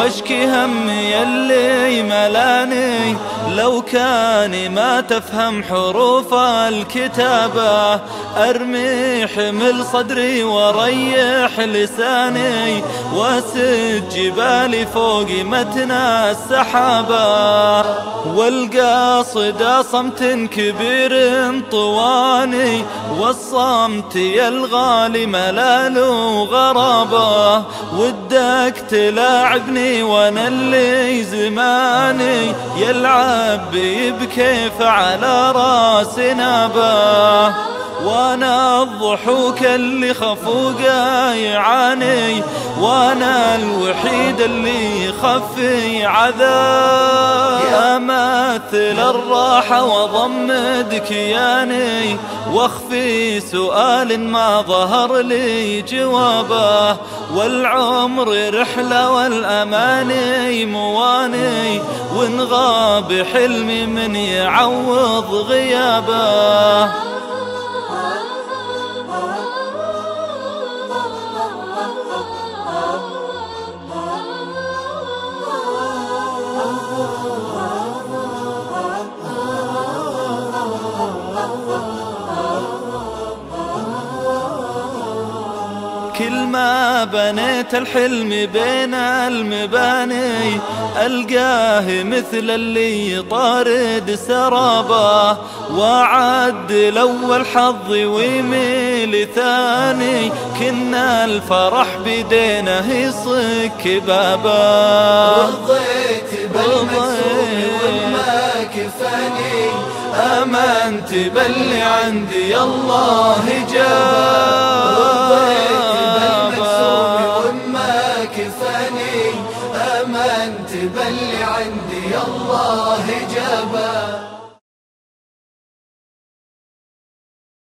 واشكي همي اللي ملاني. لو كان ما تفهم حروف الكتابة أرمي حمل صدري وريح لساني، واسد جبالي فوق متنا السحابة. والقاصد صمت كبير طواني، والصمت يا الغالي ملال وغرابة. ودك تلاعبني وانا اللي زماني يلعب بكيف على راس نابه. وانا الضحوك اللي خفوقه يعاني، وانا الوحيد اللي خفي عذاب. يا ماثل الراحة وضمد كياني، واخفي سؤال ما ظهر لي جوابه. والعمر رحلة والأماني مواني، وإن غاب حلمي من يعوض غيابه. كل ما بنيت الحلم بين المباني ألقاه مثل اللي طارد سرابه. وعد الأول حظي ويميل ثاني، كنا الفرح بدينه يصك بابه. رضيت بالمكسوم وما كفاني، آمنت باللي عندي الله جاب. كفاني آمنت باللي عندي الله جابه.